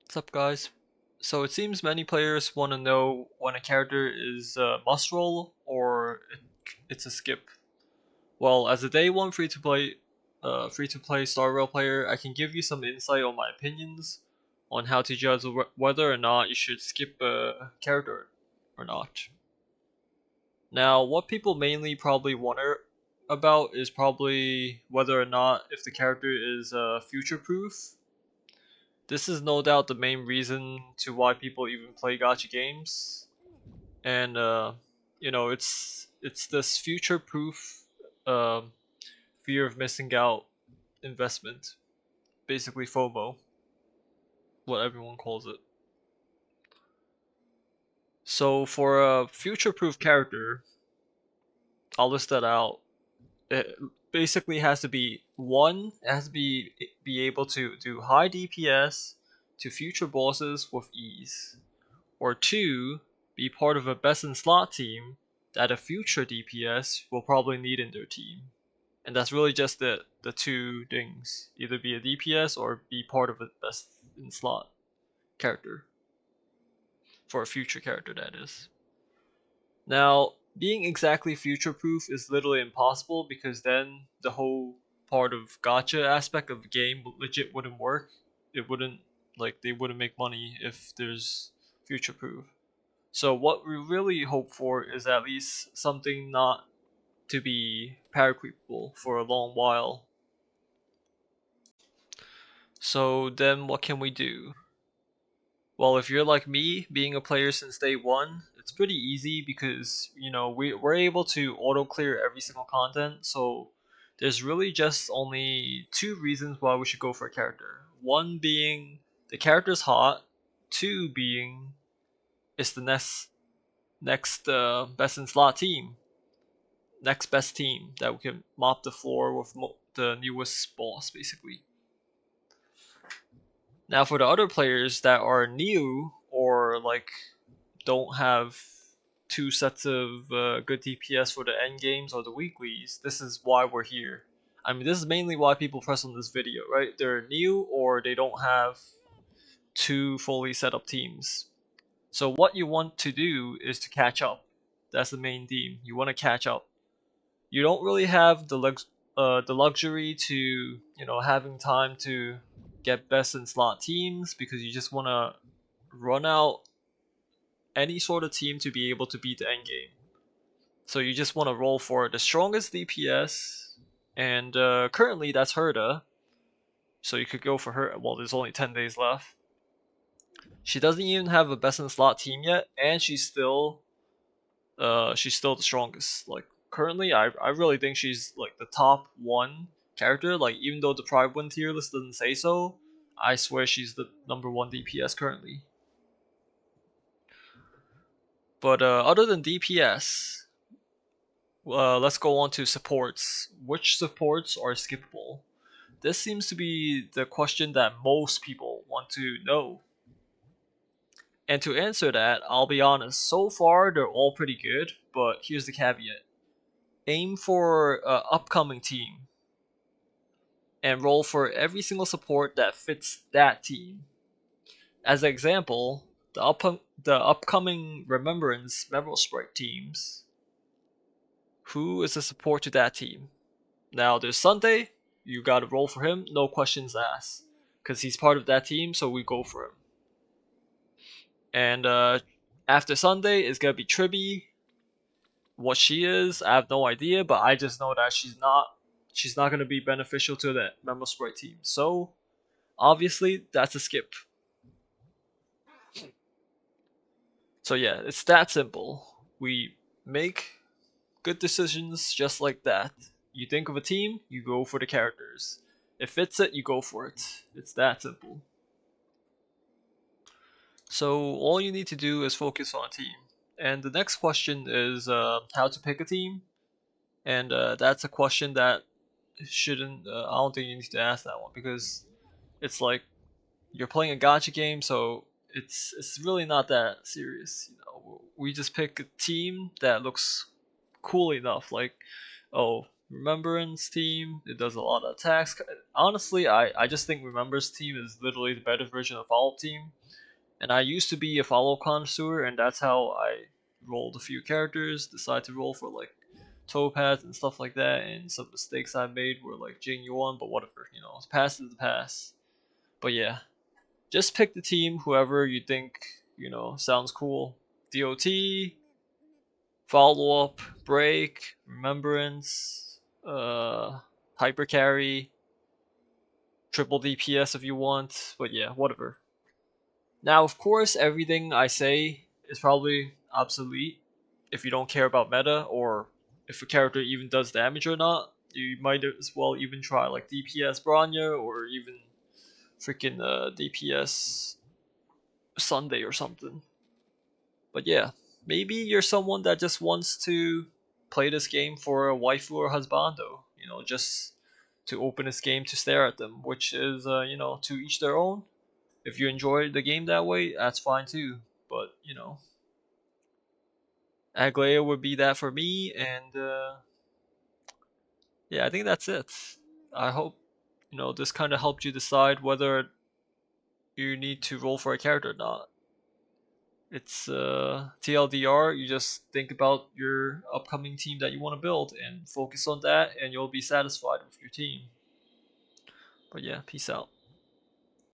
What's up, guys? So it seems many players want to know when a character is a must roll or it's a skip. Well, as a day one free to play Star Rail player, I can give you some insight on my opinions on how to judge whether or not you should skip a character or not. Now, what people mainly probably wonder about is probably whether or not if the character is future proof. This is no doubt the main reason to why people even play gacha games, and it's this future-proof fear of missing out investment, basically FOMO, what everyone calls it. So for a future-proof character, I'll list that out. It basically has to be one, it has to be able to do high DPS to future bosses with ease. Or two, be part of a best in slot team that a future DPS will probably need in their team. And that's really just the two things. Either be a DPS or be part of a best in slot character. For a future character, that is. Now, being exactly future proof is literally impossible because then the whole part of gacha aspect of the game legit wouldn't work. It wouldn't, like, they wouldn't make money if there's future proof. So what we really hope for is at least something not to be paracreepable for a long while. So then what can we do? Well, if you're like me, being a player since day one, it's pretty easy because, we're able to auto clear every single content, so there's really just only two reasons why we should go for a character. One being the character's hot, two being it's the next best in slot team. Next best team that we can mop the floor with the newest boss, basically. Now, for the other players that are new or like don't have two sets of good DPS for the end games or the weeklies, this is why we're here. I mean, this is mainly why people press on this video, right? They're new or they don't have two fully set up teams. So what you want to do is to catch up. That's the main theme. You want to catch up. You don't really have the luxury to having time to get best in slot teams because you just want to run out any sort of team to be able to beat the end game. So you just want to roll for the strongest DPS, and currently that's Herda. So you could go for her. Well, there's only 10 days left. She doesn't even have a best in slot team yet, and she's still the strongest. Like currently, I really think she's like the top one character. Like even though the Pride One tier list doesn't say so, I swear she's the number one DPS currently. But other than DPS, let's go on to supports. Which supports are skippable? This seems to be the question that most people want to know. And to answer that, I'll be honest, so far they're all pretty good, but here's the caveat. Aim for an upcoming team and roll for every single support that fits that team. As an example, the upcoming Remembrance Memorial Sprite teams. Who is the support to that team? Now there's Sunday, you gotta roll for him, no questions asked. Because he's part of that team, so we go for him. And after Sunday, it's gonna be Tribby. What she is, I have no idea, but I just know that she's not gonna be beneficial to the Memo Sprite team. So obviously that's a skip. So yeah, it's that simple. We make good decisions just like that. You think of a team, you go for the characters. If it fits it, you go for it. It's that simple. So all you need to do is focus on a team. And the next question is how to pick a team. And that's a question that shouldn't. I don't think you need to ask that one because it's like you're playing a gotcha game, so it's really not that serious. We just pick a team that looks cool enough. Like, oh, Remembrance team. It does a lot of attacks. Honestly, I just think Remembrance team is literally the better version of Follow team. And I used to be a Follow connoisseur, and that's how I rolled a few characters. Decided to roll for like Topaz and stuff like that. And some mistakes I made were like Jing Yuan, but whatever. Past is the past. But yeah, just pick the team, whoever you think sounds cool. DOT, follow up, break, remembrance, hyper carry, triple DPS if you want. But yeah, whatever. Now, of course, everything I say is probably obsolete if you don't care about meta or if a character even does damage or not. You might as well even try like DPS Bronya or even freaking DPS Sunday or something. But yeah, maybe you're someone that just wants to play this game for a waifu or husbando, just to open this game to stare at them, which is, to each their own. If you enjoy the game that way, that's fine too. But, Aglaya would be that for me, and yeah, I think that's it. I hope, this kind of helped you decide whether you need to roll for a character or not. It's TLDR. You just think about your upcoming team that you want to build and focus on that, and you'll be satisfied with your team. But yeah, peace out.